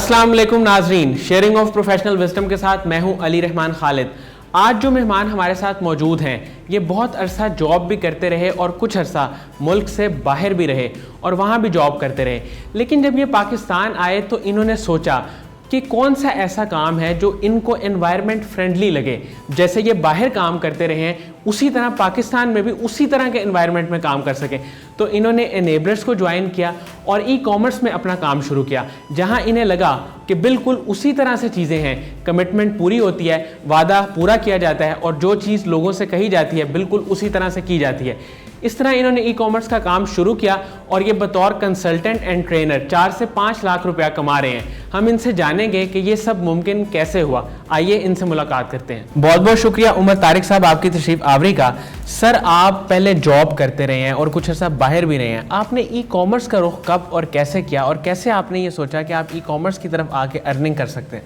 अस्सलाम वालेकुम नाजरीन, शेयरिंग ऑफ प्रोफेशनल विजडम के साथ मैं हूं अली रहमान खालिद। आज जो मेहमान हमारे साथ मौजूद हैं ये बहुत अरसा जॉब भी करते रहे और कुछ अरसा मुल्क से बाहर भी रहे और वहाँ भी जॉब करते रहे। लेकिन जब ये पाकिस्तान आए तो इन्होंने सोचा कि कौन सा ऐसा काम है जो इनको एनवायरनमेंट फ्रेंडली लगे। जैसे ये बाहर काम करते रहे हैं उसी तरह पाकिस्तान में भी उसी तरह के एनवायरनमेंट में काम कर सकें। तो इन्होंने एनेबलर्स को ज्वाइन किया और ई कॉमर्स में अपना काम शुरू किया, जहां इन्हें लगा कि बिल्कुल उसी तरह से चीज़ें हैं, कमिटमेंट पूरी होती है, वादा पूरा किया जाता है और जो चीज़ लोगों से कही जाती है बिल्कुल उसी तरह से की जाती है। इस तरह इन्होंने ई कॉमर्स का काम शुरू किया और ये बतौर कंसल्टेंट एंड ट्रेनर 4 से 5 लाख रुपया कमा रहे हैं। हम इनसे जानेंगे कि ये सब मुमकिन कैसे हुआ। आइए इनसे मुलाकात करते हैं। बहुत बहुत शुक्रिया उमर तारिक साहब आपकी तशरीफ आवरी का। सर, आप पहले जॉब करते रहे हैं और कुछ अर्सा बाहर भी रहे हैं। आपने ई कॉमर्स का रुख कब और कैसे किया और कैसे आपने ये सोचा कि आप ई कॉमर्स की तरफ आके अर्निंग कर सकते हैं?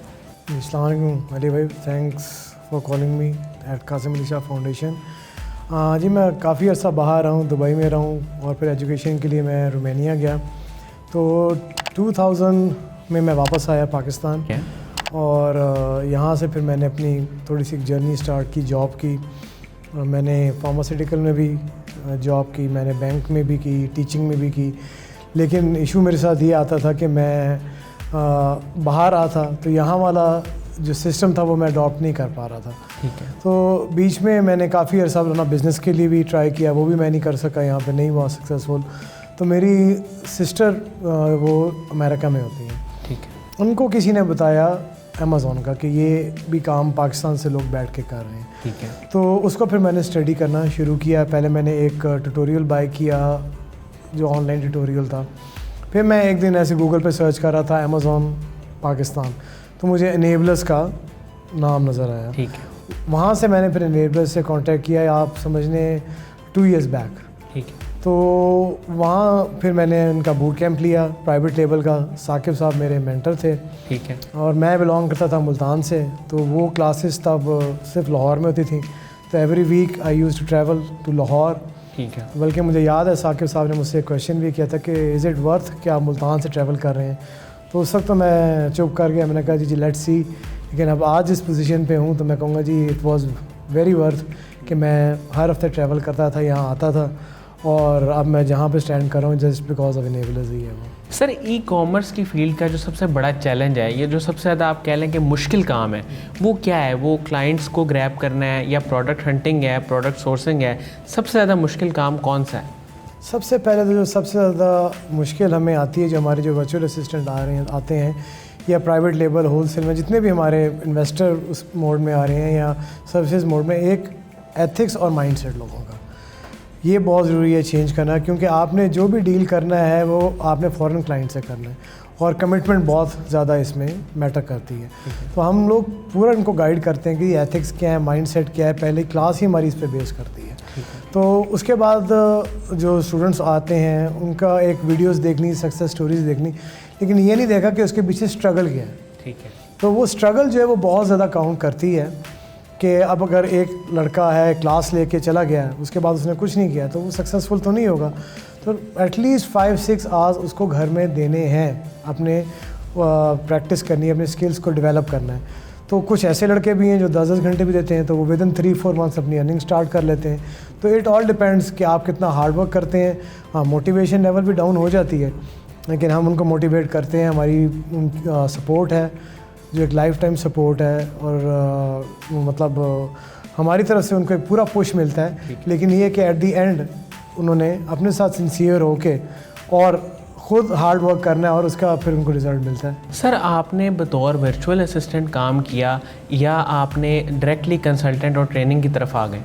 अस्सलाम वालेकुम अली भाई, thanks for calling me at Kasim Ali Shah foundation. जी, मैं काफ़ी अर्सा बाहर रहा हूँ, दुबई में रहा हूँ और फिर एजुकेशन के लिए मैं रोमानिया गया। तो 2000 में मैं वापस आया पाकिस्तान और यहाँ से फिर मैंने अपनी थोड़ी सी जर्नी स्टार्ट की, जॉब की। मैंने फार्मास्यूटिकल में भी जॉब की, मैंने बैंक में भी की, टीचिंग में भी की। लेकिन इशू मेरे साथ ये आता था कि मैं बाहर आ था तो यहाँ वाला जो सिस्टम था वो मैं अडॉप्ट नहीं कर पा रहा था। ठीक है। तो बीच में मैंने काफ़ी अर्सा अपना बिज़नेस के लिए भी ट्राई किया, वो भी मैं नहीं कर सका, यहाँ पे नहीं हुआ सक्सेसफुल। तो मेरी सिस्टर वो अमेरिका में होती हैं। ठीक है। उनको किसी ने बताया अमेज़ॉन का कि ये भी काम पाकिस्तान से लोग बैठ के कर रहे हैं। ठीक है। तो उसको फिर मैंने स्टडी करना शुरू किया। पहले मैंने एक ट्यूटोरियल बाय किया जो ऑनलाइन ट्यूटोरियल था। फिर मैं एक दिन ऐसे गूगल पे सर्च कर रहा था अमेज़ॉन पाकिस्तान, तो मुझे एनेबलर्स का नाम नज़र आया। ठीक है। वहाँ से मैंने फिर एनेबलर्स से कांटेक्ट किया, आप समझने 2 इयर्स बैक। ठीक है। तो वहाँ फिर मैंने उनका बूट कैंप लिया प्राइवेट लेवल का। साकिब साहब मेरे मेंटर थे। ठीक है। और मैं बिलोंग करता था मुल्तान से, तो वो क्लासेस तब सिर्फ लाहौर में होती थी। तो every week I use to travel to Lahore. ठीक है। बल्कि मुझे याद है साकिब साहब ने मुझसे क्वेश्चन भी किया था कि इज़ इट वर्थ कि आप मुल्तान से ट्रैवल कर रहे हैं। तो उस वक्त तो मैं चुप कर गया, मैंने कहा जी लेट्स सी। लेकिन अब आज जिस पोजीशन पे हूँ तो मैं कहूँगा जी इट वाज वेरी वर्थ कि मैं हर हफ्ते ट्रैवल करता था, यहाँ आता था और अब मैं जहाँ पे स्टैंड कर रहा हूँ जस्ट बिकॉज ऑफ एनेबलर्स ही है वो। सर, ई कॉमर्स की फील्ड का जो सबसे बड़ा चैलेंज है, ये जो सबसे ज़्यादा आप कह लें कि मुश्किल काम है, वो क्या है? वो क्लाइंट्स को ग्रैब करना है या प्रोडक्ट हंटिंग है, प्रोडक्ट सोर्सिंग है? सबसे ज़्यादा मुश्किल काम कौन सा है? सबसे पहले तो जो सबसे ज़्यादा मुश्किल हमें आती है, जो हमारे जो वर्चुअल असिस्टेंट आते हैं या प्राइवेट लेवल होलसेल में जितने भी हमारे इन्वेस्टर उस मोड में आ रहे हैं या सर्विसेज मोड में, एक एथिक्स और माइंडसेट लोगों का ये बहुत ज़रूरी है चेंज करना। क्योंकि आपने जो भी डील करना है वो आपने फ़ॉरेन क्लाइंट से करना है और कमिटमेंट बहुत ज़्यादा इसमें मैटर करती है। तो हम लोग पूरा इनको गाइड करते हैं कि एथिक्स क्या है, माइंडसेट क्या है। पहले क्लास ही हमारी इस पर बेस करती है। तो उसके बाद जो स्टूडेंट्स आते हैं उनका एक वीडियोस देखनी, सक्सेस स्टोरीज देखनी, लेकिन ये नहीं देखा कि उसके पीछे स्ट्रगल क्या है। ठीक है। तो वो स्ट्रगल जो है वो बहुत ज़्यादा काउंट करती है कि अब अगर एक लड़का है क्लास लेके चला गया, उसके बाद उसने कुछ नहीं किया, तो वो सक्सेसफुल तो नहीं होगा। तो एटलीस्ट 5-6 आवर्स उसको घर में देने हैं, अपने प्रैक्टिस करनी है, अपने स्किल्स को डेवलप करना है। तो कुछ ऐसे लड़के भी हैं जो 10-10 घंटे भी देते हैं, तो वो विद इन 3-4 मंथ्स अपनी अर्निंग स्टार्ट कर लेते हैं। तो इट ऑल डिपेंड्स कि आप कितना हार्ड वर्क करते हैं। हाँ, मोटिवेशन लेवल भी डाउन हो जाती है, लेकिन हम उनको मोटिवेट करते हैं। हमारी सपोर्ट है जो एक लाइफ टाइम सपोर्ट है और मतलब हमारी तरफ से उनको एक पूरा पुश मिलता है। लेकिन ये कि एट दी एंड उन्होंने अपने साथ सिंसियर होके और खुद हार्ड वर्क करना है और उसका फिर उनको रिजल्ट मिलता है। सर, आपने बतौर वर्चुअल असिस्टेंट काम किया या आपने डायरेक्टली कंसल्टेंट और ट्रेनिंग की तरफ आ गए?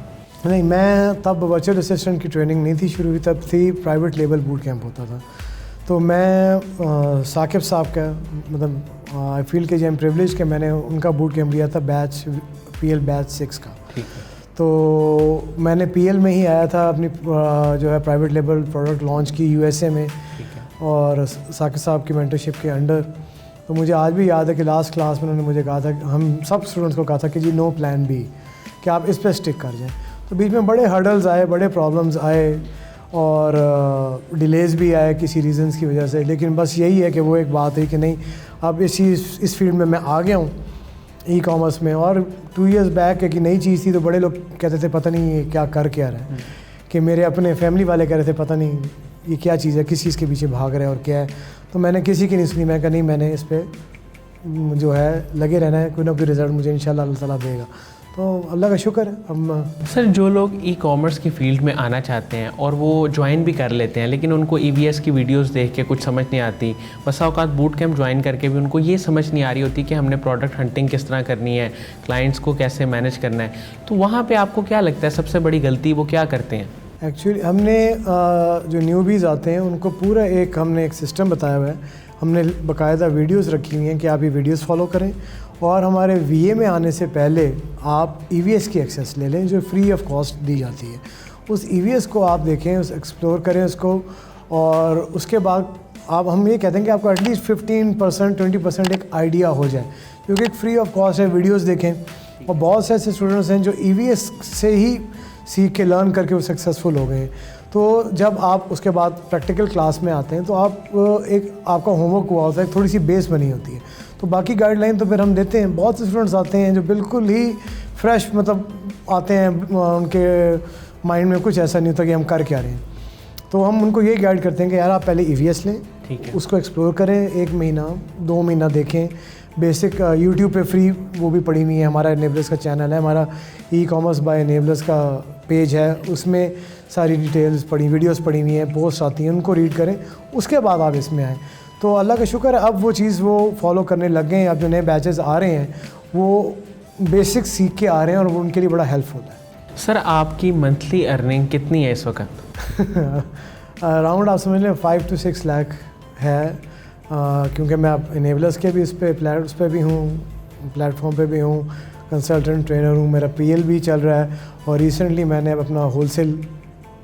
नहीं, मैं तब वर्चुअल असिस्टेंट की ट्रेनिंग नहीं थी शुरू हुई, तब थी प्राइवेट लेवल बूट कैंप होता था। तो मैं साकिब साहब का मतलब आई फील के आई एम प्रिविलेज कि मैंने उनका बूट कैंप लिया था बैच PL बैच 6 का। ठीक है। तो मैंने PL में ही आया था, अपनी जो है प्राइवेट लेवल प्रोडक्ट लॉन्च की USA में। ठीक है। और साकिब साहब की मेंटरशिप के अंडर। तो मुझे आज भी याद है कि लास्ट क्लास में उन्होंने मुझे कहा था, हम सब स्टूडेंट्स को कहा था कि जी नो प्लान B, कि आप इस पर स्टिक कर जाएँ। तो बीच में बड़े हर्डल्स आए, बड़े प्रॉब्लम्स आए और डिलेज़ भी आए किसी रीज़न्स की वजह से, लेकिन बस यही है कि वो एक बात है कि नहीं, अब इस फील्ड में मैं आ गया हूँ ई कॉमर्स में। और 2 इयर्स बैक एक नई चीज़ थी तो बड़े लोग कहते थे पता नहीं ये क्या कर क्या रहा है, कि मेरे अपने फैमिली वाले कह रहे थे पता नहीं ये क्या चीज़ है, किस चीज़ के पीछे भाग रहे हैं और क्या है। तो मैंने किसी की नहीं सुनी, मैं कहा नहीं, मैंने इस पर जो है लगे रहना है, कोई ना कोई रिज़ल्ट मुझे इंशाल्लाह अल्लाह ताला देगा। तो अल्लाह का शुक्र है। अब सर, जो लोग ई कॉमर्स की फ़ील्ड में आना चाहते हैं और वो ज्वाइन भी कर लेते हैं, लेकिन उनको EVS की वीडियोस देख के कुछ समझ नहीं आती, बसा औकात बूट कैंप ज्वाइन करके भी उनको ये समझ नहीं आ रही होती कि हमने प्रोडक्ट हंटिंग किस तरह करनी है, क्लाइंट्स को कैसे मैनेज करना है, तो वहाँ पे आपको क्या लगता है सबसे बड़ी गलती वो क्या करते हैं? एक्चुअली हमने जो न्यूबीज़ आते हैं उनको पूरा हमने एक सिस्टम बताया हुआ है, हमने बाकायदा वीडियोस रखी हुई हैं कि आप ये वीडियोस फॉलो करें, और हमारे VA में आने से पहले आप EVS की एक्सेस ले लें जो फ्री ऑफ कॉस्ट दी जाती है। उस EVS को आप देखें, उस एक्सप्लोर करें उसको, और उसके बाद हम ये कहते हैं कि आपको एटलीस्ट 15% 20% एक आइडिया हो जाए, क्योंकि एक फ्री ऑफ कॉस्ट है। वीडियोस देखें, और बहुत से ऐसे स्टूडेंट्स हैं जो EVS से ही सीख के लर्न करके वो सक्सेसफुल हो गए हैं। तो जब आप उसके बाद प्रैक्टिकल क्लास में आते हैं तो आपका होमवर्क हुआ होता है, थोड़ी सी बेस बनी होती है, तो बाकी गाइडलाइन तो फिर हम देते हैं। बहुत से स्टूडेंट्स आते हैं जो बिल्कुल ही फ्रेश मतलब आते हैं, उनके माइंड में कुछ ऐसा नहीं होता कि हम कर क्या रहे हैं, तो हम उनको ये गाइड करते हैं कि यार आप पहले EVS लें, ठीक है, उसको एक्सप्लोर करें, 1 महीना 2 महीना देखें। बेसिक यूट्यूब पे फ्री वो भी पड़ी हुई है, हमारा एनेबलर्स का चैनल है, हमारा ई कॉमर्स बाय एनेबलर्स का पेज है, उसमें सारी डिटेल्स पड़ी, वीडियोस पड़ी हुई हैं, पोस्ट आती हैं, उनको रीड करें, उसके बाद आप इसमें आएँ। तो अल्लाह का शुक्र है अब वो चीज़ वो फॉलो करने लग गए हैं। अब जो नए बैचेस आ रहे हैं वो बेसिक सीख के आ रहे हैं और वो उनके लिए बड़ा हेल्पफुल है। सर, आपकी मंथली अर्निंग कितनी है इस वक्त? अराउंड आप समझ लें 5 to 6 लाख है, क्योंकि मैं अब इनेबलर्स के भी उस पर भी हूँ, प्लेटफॉर्म पे भी हूँ, कंसल्टेंट ट्रेनर हूँ, मेरा PL भी चल रहा है, और रिसेंटली मैंने अब अपना होलसेल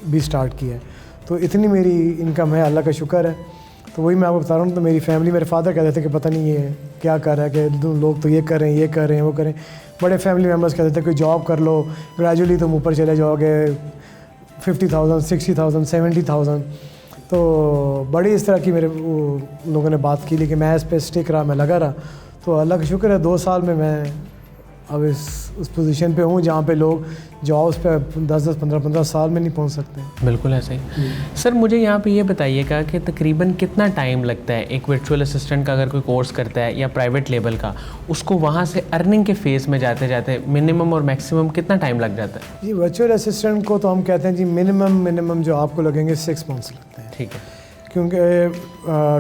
भी स्टार्ट किया है। तो इतनी मेरी इनकम है, अल्लाह का शुक्र है। तो वही मैं आपको बता रहा हूँ, तो मेरी फैमिली, मेरे फादर कहते थे कि पता नहीं ये क्या कर रहा है, कि लोग तो ये कर रहे हैं, ये कर रहे हैं, वो करें। बड़े फैमिली मेम्बर्स कहते थे कोई जॉब कर लो, ग्रेजुअली तुम ऊपर चले जाओगे, 50,000 60,000 70,000। तो बड़ी इस तरह की मेरे लोगों ने बात की, लेकिन मैं इस पर स्टिक रहा, मैं लगा रहा। तो अल्लाह का शुक्र है 2 साल में मैं अब उस पोजीशन पे हूँ जहाँ पे लोग जॉब्स पे 10-10 15-15 साल में नहीं पहुँच सकते। बिल्कुल ऐसा ही। सर, मुझे यहाँ पे ये बताइएगा कि तकरीबन कितना टाइम लगता है एक वर्चुअल असिस्टेंट का, अगर कोई कोर्स करता है या प्राइवेट लेवल का, उसको वहाँ से अर्निंग के फेज़ में जाते जाते मिनिमम और मैक्सिमम कितना टाइम लग जाता है? जी, वर्चुअल असिस्टेंट को तो हम कहते हैं जी मिनिमम जो आपको लगेंगे 6 मंथ्स लगते हैं। ठीक है, क्योंकि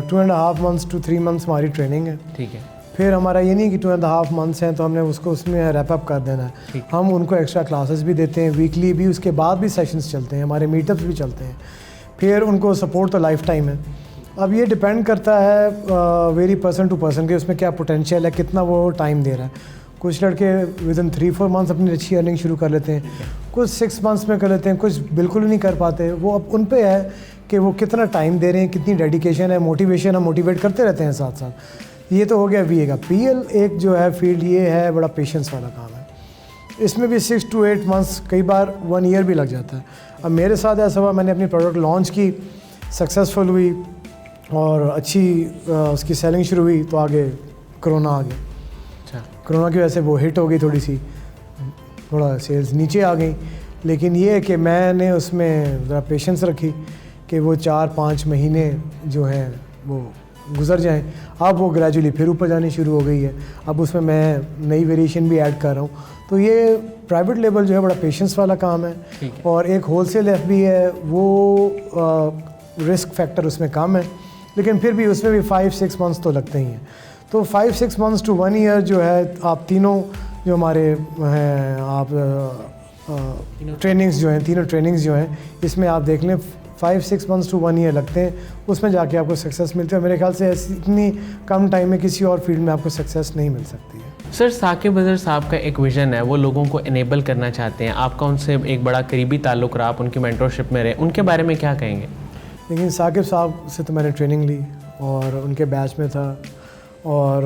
2.5 months to 3 months हमारी ट्रेनिंग है। ठीक है, फिर हमारा ये नहीं कि 2.5 months हैं तो हमने उसको उसमें रैप अप कर देना है। हम उनको एक्स्ट्रा क्लासेस भी देते हैं वीकली भी, उसके बाद भी सेशंस चलते हैं, हमारे मीटअप्स भी चलते हैं। फिर उनको सपोर्ट तो लाइफ टाइम है। अब ये डिपेंड करता है वेरी पर्सन टू पर्सन के उसमें क्या पोटेंशियल है, कितना वो टाइम दे रहा है। कुछ लड़के विदिन 3-4 months अपनी अच्छी अर्निंग शुरू कर लेते हैं, कुछ 6 months में कर लेते हैं, कुछ बिल्कुल नहीं कर पाते। वो अब उन पे है कि वो कितना टाइम दे रहे हैं, कितनी डेडिकेशन है, मोटिवेशन, हम मोटिवेट करते रहते हैं साथ साथ। ये तो हो गया VA का। PL एक जो है फील्ड, ये है बड़ा पेशेंस वाला काम है। इसमें भी 6 to 8 months, कई बार 1 year भी लग जाता है। अब मेरे साथ ऐसा हुआ, मैंने अपनी प्रोडक्ट लॉन्च की, सक्सेसफुल हुई और अच्छी उसकी सेलिंग शुरू हुई, तो आगे कोरोना आ गया। अच्छा, कोरोना की वजह से वो हिट हो गई, थोड़ी सी थोड़ा सेल्स नीचे आ गई। लेकिन ये है कि मैंने उसमें ज़रा पेशेंस रखी कि वो 4-5 महीने जो हैं वो गुजर जाएं। अब वो ग्रेजुअली फिर ऊपर जानी शुरू हो गई है। अब उसमें मैं नई वेरिएशन भी ऐड कर रहा हूँ। तो ये प्राइवेट लेवल जो है बड़ा पेशेंस वाला काम है। और एक होलसेल FB है, वो रिस्क फैक्टर उसमें कम है, लेकिन फिर भी उसमें भी 5-6 months तो लगते ही हैं। तो 5-6 months to 1 year जो है, आप तीनों जो हमारे हैं, आप ट्रेनिंग्स जो हैं, तीनों ट्रेनिंग्स जो हैं, इसमें आप देख लें 5-6 months to 1 year लगते हैं, उसमें जाके आपको सक्सेस मिलती है। मेरे ख्याल से ऐसी इतनी कम टाइम में किसी और फील्ड में आपको सक्सेस नहीं मिल सकती है। सर, साकिब अज़हर साहब का एक विज़न है, वो लोगों को इनेबल करना चाहते हैं, आपका उनसे एक बड़ा करीबी ताल्लुक़ रहा, आप उनकी मेंटरशिप में रहे, उनके बारे में क्या कहेंगे? लेकिन साकिब साहब से तो मैंने ट्रेनिंग ली और उनके बैच में था, और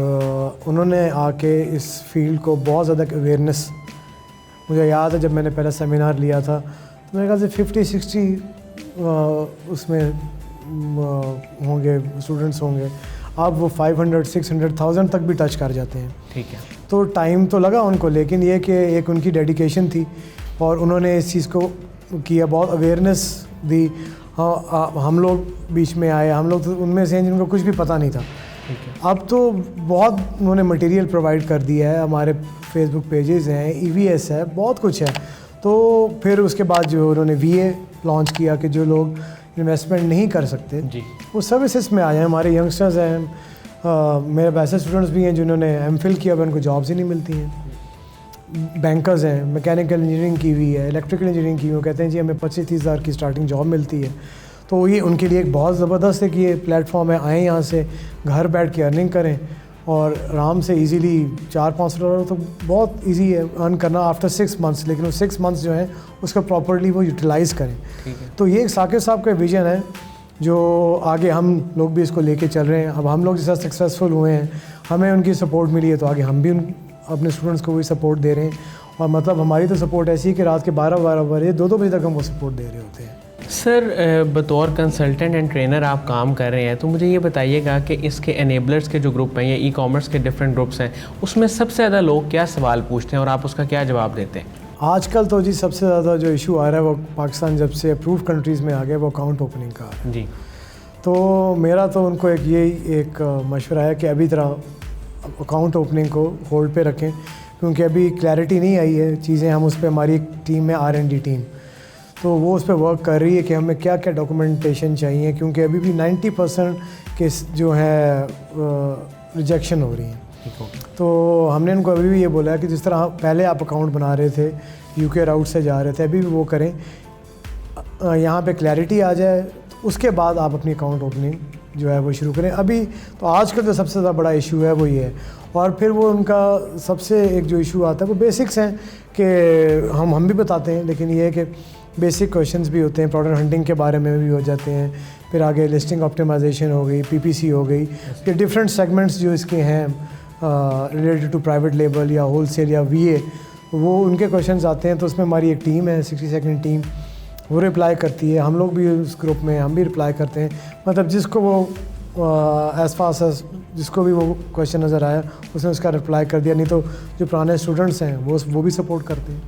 उन्होंने आके इस फील्ड को बहुत ज़्यादा अवेयरनेस, मुझे याद है जब मैंने पहला सेमिनार लिया था तो मेरे ख्याल से 50-60 उसमें होंगे स्टूडेंट्स होंगे, अब वो 500-600,000 तक भी टच कर जाते हैं। ठीक है। तो टाइम तो लगा उनको, लेकिन ये कि एक उनकी डेडिकेशन थी और उन्होंने इस चीज़ को किया, बहुत अवेयरनेस दी। हाँ, हम लोग बीच में आए, हम लोग तो उनमें से हैं जिनको कुछ भी पता नहीं था। ठीक है। अब तो बहुत उन्होंने मटेरियल प्रोवाइड कर दिया है, हमारे फेसबुक पेजेस हैं, EVS है, बहुत कुछ है। तो फिर उसके बाद जो उन्होंने VA लॉन्च किया कि जो लोग इन्वेस्टमेंट नहीं कर सकते जी। वो सर्विसेज में आ जाए। हमारे यंगस्टर्स हैं, मेरे वैसे स्टूडेंट्स भी हैं जिन्होंने MPhil किया हुआ, उनको जॉब्स ही नहीं मिलती हैं। बैंकर्स हैं, मैकेनिकल इंजीनियरिंग की हुई है, इलेक्ट्रिकल इंजीनियरिंग की हुई, वो कहते हैं जी हमें 25-30 हज़ार की स्टार्टिंग जॉब मिलती है। तो ये उनके लिए एक बहुत ज़बरदस्त है कि ये प्लेटफॉर्म है, आएँ यहाँ से घर बैठ के अर्निंग करें और आराम से इजीली $400-500 तो बहुत इजी है अर्न करना आफ्टर 6 मंथ्स। लेकिन वो 6 मंथ्स जो हैं उसका प्रॉपर्ली वो यूटिलाइज़ करें। ठीक है। तो ये एक साकिब साहब का विज़न है जो आगे हम लोग भी इसको लेके चल रहे हैं। अब हम लोग जैसा सक्सेसफुल हुए हैं, हमें उनकी सपोर्ट मिली है, तो आगे हम भी अपने स्टूडेंट्स को वही सपोर्ट दे रहे हैं। और मतलब हमारी तो सपोर्ट ऐसी है कि रात के 12-12 बजे 2-2 बजे तक हम वो सपोर्ट दे रहे होते हैं। सर, बतौर कंसल्टेंट एंड ट्रेनर आप काम कर रहे हैं, तो मुझे ये बताइएगा कि इसके एनेबलर्स के जो ग्रुप हैं या ई-कॉमर्स के डिफरेंट ग्रुप्स हैं, उसमें सबसे ज़्यादा लोग क्या सवाल पूछते हैं और आप उसका क्या जवाब देते हैं? आजकल तो जी सबसे ज़्यादा जो इशू आ रहा है वो पाकिस्तान जब से अप्रूव कंट्रीज़ में आ गया वो अकाउंट ओपनिंग का है। जी। तो मेरा तो उनको एक मशवरा है कि अभी तरह अकाउंट ओपनिंग को होल्ड पे रखें, क्योंकि अभी क्लैरिटी नहीं आई है चीज़ें। हम उस पर, हमारी एक टीम है R&D टीम, तो वो उस पर वर्क कर रही है कि हमें क्या क्या डॉक्यूमेंटेशन चाहिए, क्योंकि अभी भी 90% केस जो है रिजेक्शन हो रही हैं। तो हमने उनको अभी भी ये बोला है कि जिस तरह पहले आप अकाउंट बना रहे थे, UK राउट से जा रहे थे, अभी भी वो करें, यहाँ पे क्लैरिटी आ जाए, उसके बाद आप अपनी अकाउंट ओपनिंग जो है वो शुरू करें। अभी तो आजकल जो सबसे ज़्यादा बड़ा इशू है वो ये है। और फिर वो उनका सबसे एक जो इशू आता है वो बेसिक्स हैं कि हम भी बताते हैं, लेकिन ये है कि बेसिक क्वेश्चंस भी होते हैं, प्रोडक्ट हंटिंग के बारे में भी हो जाते हैं, फिर आगे लिस्टिंग ऑप्टिमाइजेशन हो गई, PPC हो गई, फिर डिफरेंट सेगमेंट्स जो इसके हैं रिलेटेड टू प्राइवेट लेबल या होलसेल या VA, वो उनके क्वेश्चंस आते हैं। तो उसमें हमारी एक टीम है 60 सेकंड टीम, वो रिप्लाई करती है, हम लोग भी उस ग्रुप में हम भी रिप्लाई करते हैं। मतलब जिसको वो एज फास्ट एज जिसको भी वो क्वेश्चन नज़र आया उसने उसका रिप्लाई कर दिया, नहीं तो जो पुराने स्टूडेंट्स हैं वो भी सपोर्ट करते हैं।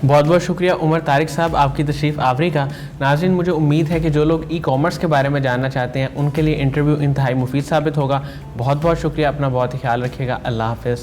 बहुत बहुत शुक्रिया उमर तारिक साहब आपकी तशरीफ़ आवरी का। नाज़रीन, मुझे उम्मीद है कि जो लोग ई-कॉमर्स के बारे में जानना चाहते हैं उनके लिए इंटरव्यू इंतहाई मुफीद साबित होगा। बहुत बहुत शुक्रिया, अपना बहुत ही ख्याल रखिएगा। अल्लाह हाफ़िज़।